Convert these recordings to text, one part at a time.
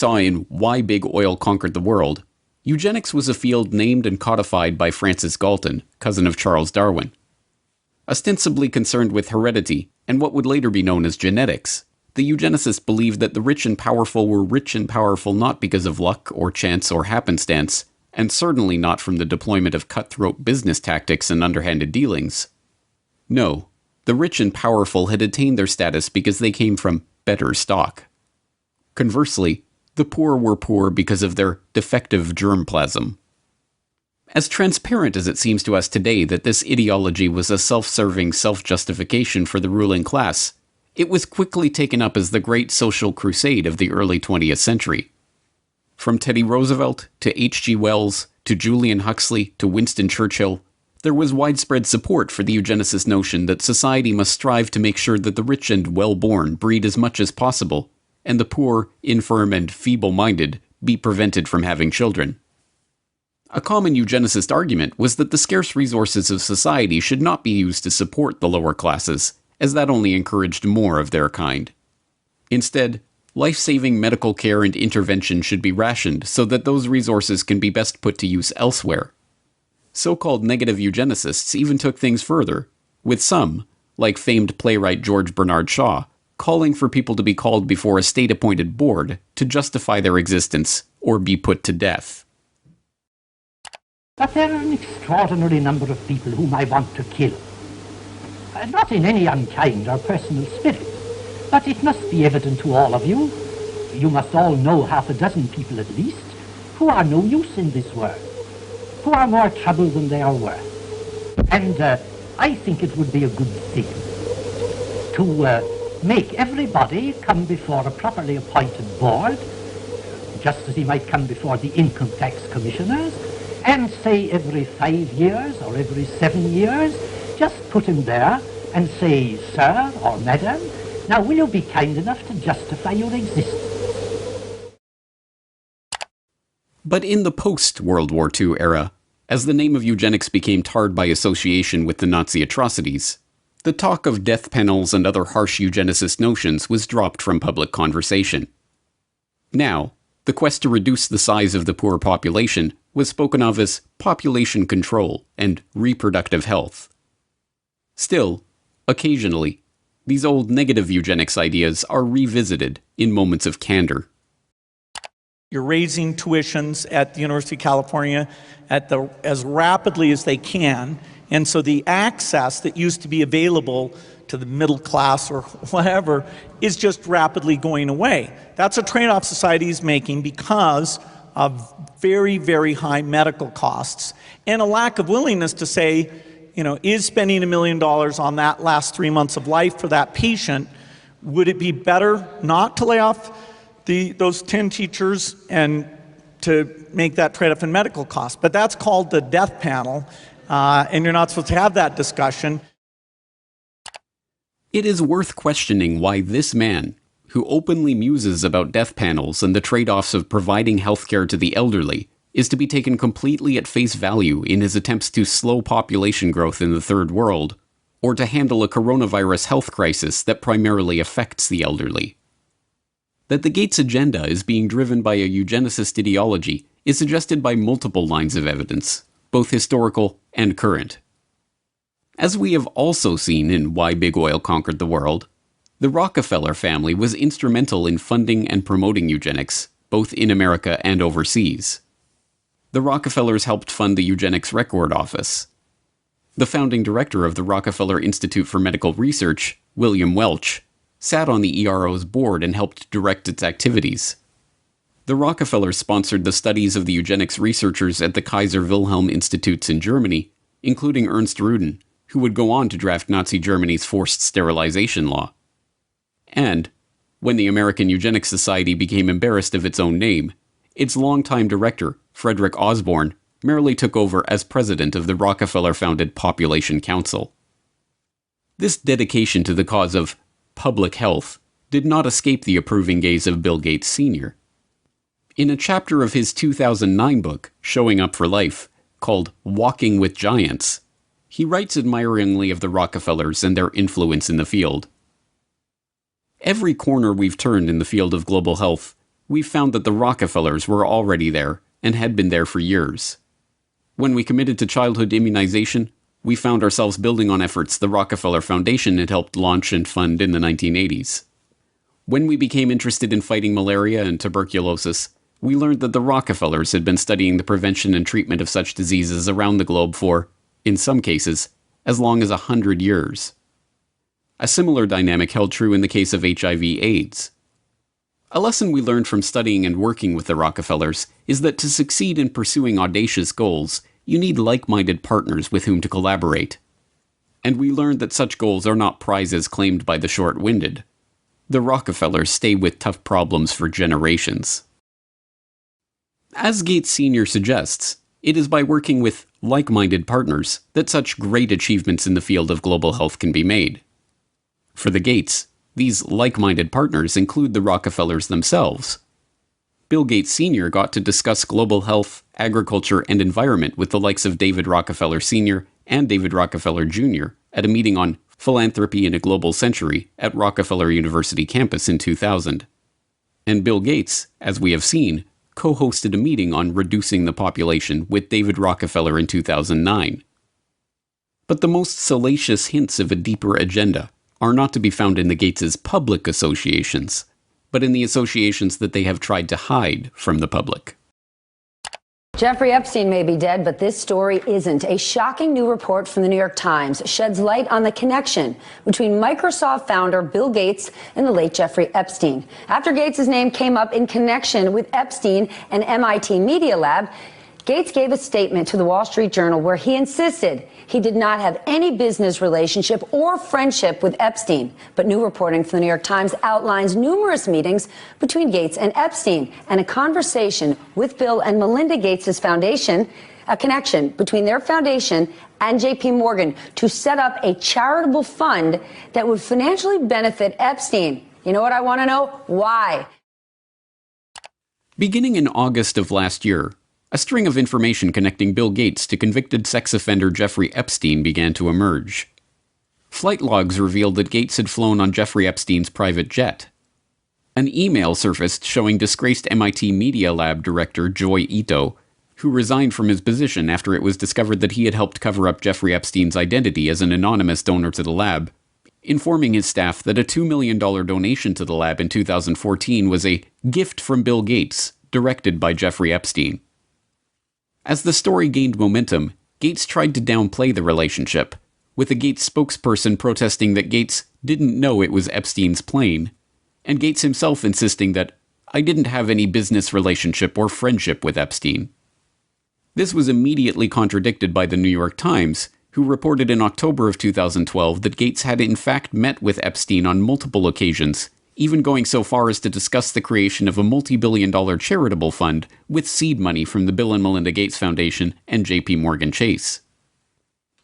saw in Why Big Oil Conquered the World, eugenics was a field named and codified by Francis Galton, cousin of Charles Darwin. Ostensibly concerned with heredity and what would later be known as genetics, the eugenicists believed that the rich and powerful were rich and powerful not because of luck or chance or happenstance, and certainly not from the deployment of cutthroat business tactics and underhanded dealings. No, the rich and powerful had attained their status because they came from better stock. Conversely, the poor were poor because of their defective germplasm. As transparent as it seems to us today that this ideology was a self-serving self-justification for the ruling class, it was quickly taken up as the great social crusade of the early 20th century. From Teddy Roosevelt to H.G. Wells to Julian Huxley to Winston Churchill, there was widespread support for the eugenicist notion that society must strive to make sure that the rich and well-born breed as much as possible, and the poor, infirm, and feeble-minded be prevented from having children. A common eugenicist argument was that the scarce resources of society should not be used to support the lower classes, as that only encouraged more of their kind. Instead, life-saving medical care and intervention should be rationed so that those resources can be best put to use elsewhere. So-called negative eugenicists even took things further, with some, like famed playwright George Bernard Shaw, calling for people to be called before a state-appointed board to justify their existence or be put to death. But there are an extraordinary number of people whom I want to kill. Not in any unkind or personal spirit, but it must be evident to all of you, you must all know half a dozen people at least, who are no use in this world, who are more trouble than they are worth. And I think it would be a good thing to make everybody come before a properly appointed board, just as he might come before the income tax commissioners, and say every 5 years or every 7 years, just put him there and say, "Sir or Madam, now will you be kind enough to justify your existence?" But in the post-World War II era, as the name of eugenics became tarred by association with the Nazi atrocities, the talk of death panels and other harsh eugenicist notions was dropped from public conversation. Now, the quest to reduce the size of the poor population was spoken of as population control and reproductive health. Still, occasionally, these old negative eugenics ideas are revisited in moments of candor. You're raising tuitions at the University of California as rapidly as they can, and so the access that used to be available to the middle class or whatever is just rapidly going away. That's a trade-off society is making because of very, very high medical costs and a lack of willingness to say, you know, is spending $1 million on that last 3 months of life for that patient, would it be better not to lay off those 10 teachers and to make that trade-off in medical costs? But that's called the death panel, and you're not supposed to have that discussion. It is worth questioning why this man, who openly muses about death panels and the trade-offs of providing healthcare to the elderly, is to be taken completely at face value in his attempts to slow population growth in the Third World, or to handle a coronavirus health crisis that primarily affects the elderly. That the Gates agenda is being driven by a eugenicist ideology is suggested by multiple lines of evidence, both historical and current. As we have also seen in Why Big Oil Conquered the World, the Rockefeller family was instrumental in funding and promoting eugenics, both in America and overseas. The Rockefellers helped fund the Eugenics Record Office. The founding director of the Rockefeller Institute for Medical Research, William Welch, sat on the ERO's board and helped direct its activities. The Rockefellers sponsored the studies of the eugenics researchers at the Kaiser Wilhelm Institutes in Germany, including Ernst Rudin, who would go on to draft Nazi Germany's forced sterilization law. And, when the American Eugenics Society became embarrassed of its own name, its longtime director, Frederick Osborne, merely took over as president of the Rockefeller-founded Population Council. This dedication to the cause of public health did not escape the approving gaze of Bill Gates Sr. In a chapter of his 2009 book, Showing Up for Life, called Walking with Giants, he writes admiringly of the Rockefellers and their influence in the field. Every corner we've turned in the field of global health, we found that the Rockefellers were already there and had been there for years. When we committed to childhood immunization, we found ourselves building on efforts the Rockefeller Foundation had helped launch and fund in the 1980s. When we became interested in fighting malaria and tuberculosis, we learned that the Rockefellers had been studying the prevention and treatment of such diseases around the globe for, in some cases, as long as 100 years. A similar dynamic held true in the case of HIV/AIDS. A lesson we learned from studying and working with the Rockefellers is that to succeed in pursuing audacious goals, you need like-minded partners with whom to collaborate. And we learned that such goals are not prizes claimed by the short-winded. The Rockefellers stay with tough problems for generations. As Gates Sr. suggests, it is by working with like-minded partners that such great achievements in the field of global health can be made. For the Gates, these like-minded partners include the Rockefellers themselves. Bill Gates Sr. got to discuss global health, agriculture, and environment with the likes of David Rockefeller Sr. and David Rockefeller Jr. at a meeting on Philanthropy in a Global Century at Rockefeller University campus in 2000. And Bill Gates, as we have seen, co-hosted a meeting on reducing the population with David Rockefeller in 2009. But the most salacious hints of a deeper agenda are not to be found in the Gates' public associations, but in the associations that they have tried to hide from the public. Jeffrey Epstein may be dead, but this story isn't. A shocking new report from the New York Times sheds light on the connection between Microsoft founder Bill Gates and the late Jeffrey Epstein. After Gates' name came up in connection with Epstein and MIT Media Lab, Gates gave a statement to the Wall Street Journal where he insisted he did not have any business relationship or friendship with Epstein. But new reporting from the New York Times outlines numerous meetings between Gates and Epstein and a conversation with Bill and Melinda Gates' foundation, a connection between their foundation and J.P. Morgan to set up a charitable fund that would financially benefit Epstein. You know what I want to know? Why? Beginning in August of last year, a string of information connecting Bill Gates to convicted sex offender Jeffrey Epstein began to emerge. Flight logs revealed that Gates had flown on Jeffrey Epstein's private jet. An email surfaced showing disgraced MIT Media Lab director Joy Ito, who resigned from his position after it was discovered that he had helped cover up Jeffrey Epstein's identity as an anonymous donor to the lab, informing his staff that a $2 million donation to the lab in 2014 was a gift from Bill Gates, directed by Jeffrey Epstein. As the story gained momentum, Gates tried to downplay the relationship, with a Gates spokesperson protesting that Gates didn't know it was Epstein's plane, and Gates himself insisting that, "I didn't have any business relationship or friendship with Epstein." This was immediately contradicted by the New York Times, who reported in October of 2012 that Gates had in fact met with Epstein on multiple occasions, even going so far as to discuss the creation of a multi-billion-dollar charitable fund with seed money from the Bill and Melinda Gates Foundation and J.P. Morgan Chase.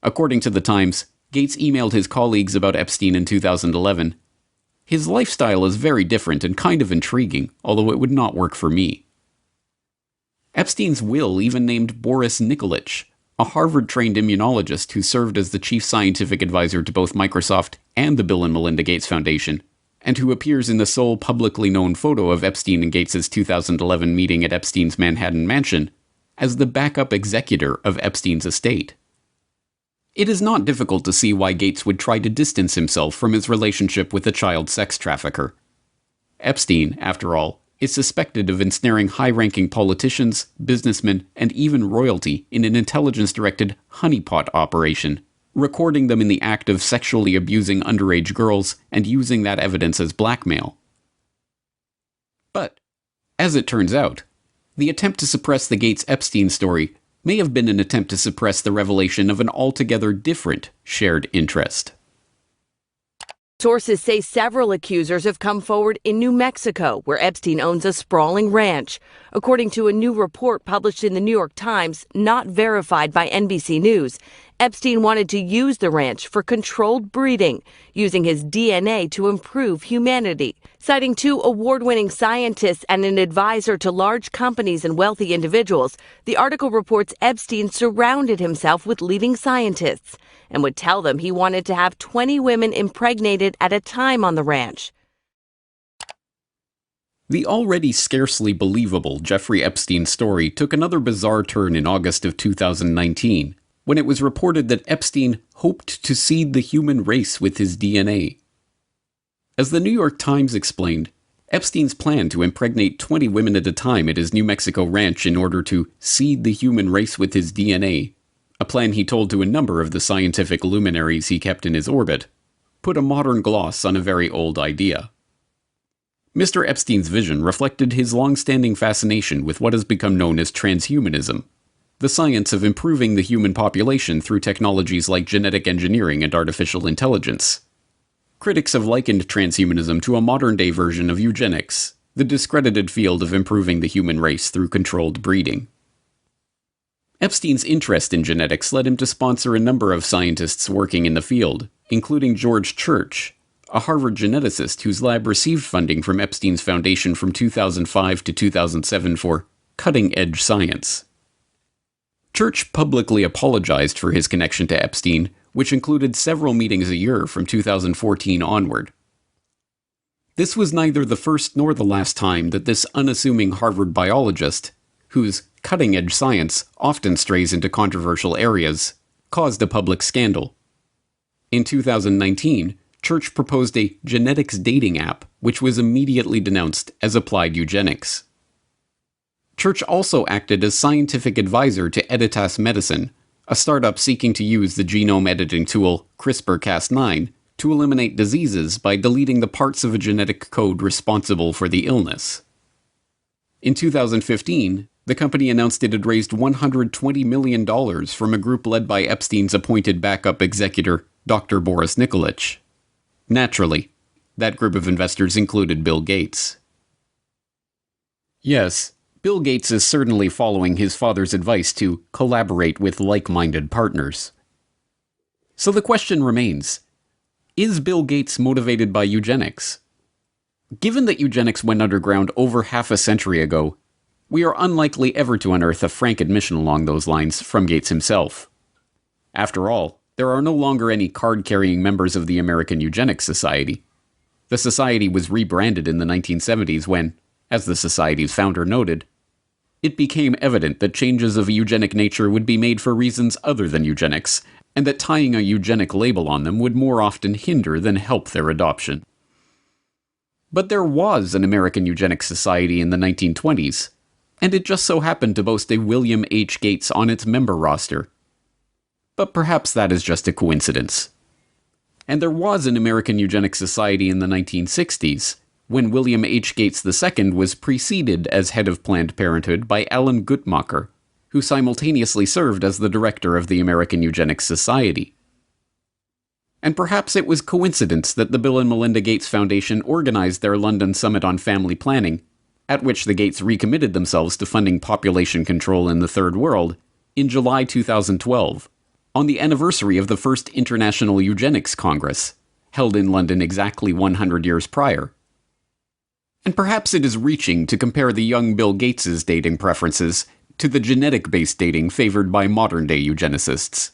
According to the Times, Gates emailed his colleagues about Epstein in 2011. "His lifestyle is very different and kind of intriguing, although it would not work for me." Epstein's will even named Boris Nikolic, a Harvard-trained immunologist who served as the chief scientific advisor to both Microsoft and the Bill and Melinda Gates Foundation, and who appears in the sole publicly known photo of Epstein and Gates' 2011 meeting at Epstein's Manhattan mansion, as the backup executor of Epstein's estate. It is not difficult to see why Gates would try to distance himself from his relationship with a child sex trafficker. Epstein, after all, is suspected of ensnaring high-ranking politicians, businessmen, and even royalty in an intelligence-directed honeypot operation, recording them in the act of sexually abusing underage girls and using that evidence as blackmail. But, as it turns out, the attempt to suppress the Gates-Epstein story may have been an attempt to suppress the revelation of an altogether different shared interest. Sources say several accusers have come forward in New Mexico, where Epstein owns a sprawling ranch. According to a new report published in the New York Times, not verified by NBC News, Epstein wanted to use the ranch for controlled breeding, using his DNA to improve humanity. Citing 2 award-winning scientists and an advisor to large companies and wealthy individuals, the article reports Epstein surrounded himself with leading scientists and would tell them he wanted to have 20 women impregnated at a time on the ranch. The already scarcely believable Jeffrey Epstein story took another bizarre turn in August of 2019, when it was reported that Epstein hoped to seed the human race with his DNA. As the New York Times explained, Epstein's plan to impregnate 20 women at a time at his New Mexico ranch in order to seed the human race with his DNA, a plan he told to a number of the scientific luminaries he kept in his orbit, put a modern gloss on a very old idea. Mr. Epstein's vision reflected his long-standing fascination with what has become known as transhumanism, the science of improving the human population through technologies like genetic engineering and artificial intelligence. Critics have likened transhumanism to a modern-day version of eugenics, the discredited field of improving the human race through controlled breeding. Epstein's interest in genetics led him to sponsor a number of scientists working in the field, including George Church, a Harvard geneticist whose lab received funding from Epstein's foundation from 2005 to 2007 for cutting-edge science. Church publicly apologized for his connection to Epstein, which included several meetings a year from 2014 onward. This was neither the first nor the last time that this unassuming Harvard biologist, whose cutting-edge science often strays into controversial areas, caused a public scandal. In 2019, Church proposed a genetics dating app, which was immediately denounced as applied eugenics. Church also acted as scientific advisor to Editas Medicine, a startup seeking to use the genome editing tool CRISPR-Cas9 to eliminate diseases by deleting the parts of a genetic code responsible for the illness. In 2015, the company announced it had raised $120 million from a group led by Epstein's appointed backup executor, Dr. Boris Nikolic. Naturally, that group of investors included Bill Gates. Yes, Bill Gates is certainly following his father's advice to collaborate with like-minded partners. So the question remains, is Bill Gates motivated by eugenics? Given that eugenics went underground over half a century ago, we are unlikely ever to unearth a frank admission along those lines from Gates himself. After all, there are no longer any card-carrying members of the American Eugenics Society. The society was rebranded in the 1970s when, as the society's founder noted, it became evident that changes of a eugenic nature would be made for reasons other than eugenics, and that tying a eugenic label on them would more often hinder than help their adoption. But there was an American Eugenics Society in the 1920s, and it just so happened to boast a William H. Gates on its member roster. But perhaps that is just a coincidence. And there was an American Eugenics Society in the 1960s, when William H. Gates II was preceded as head of Planned Parenthood by Alan Guttmacher, who simultaneously served as the director of the American Eugenics Society. And perhaps it was coincidence that the Bill and Melinda Gates Foundation organized their London Summit on Family Planning, at which the Gates recommitted themselves to funding population control in the Third World, in July 2012. On the anniversary of the first International Eugenics Congress, held in London exactly 100 years prior. And perhaps it is reaching to compare the young Bill Gates' dating preferences to the genetic-based dating favored by modern-day eugenicists.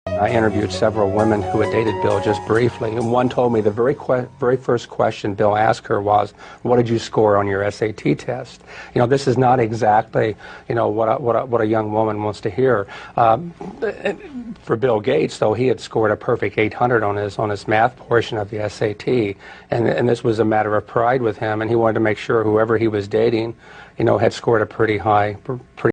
I interviewed several women who had dated Bill just briefly, and one told me the very first question Bill asked her was, "What did you score on your SAT test?" You know, this is not exactly, you know, what a young woman wants to hear. For Bill Gates, though, he had scored a perfect 800 on his math portion of the SAT, and this was a matter of pride with him, and he wanted to make sure whoever he was dating, you know, had scored a pretty high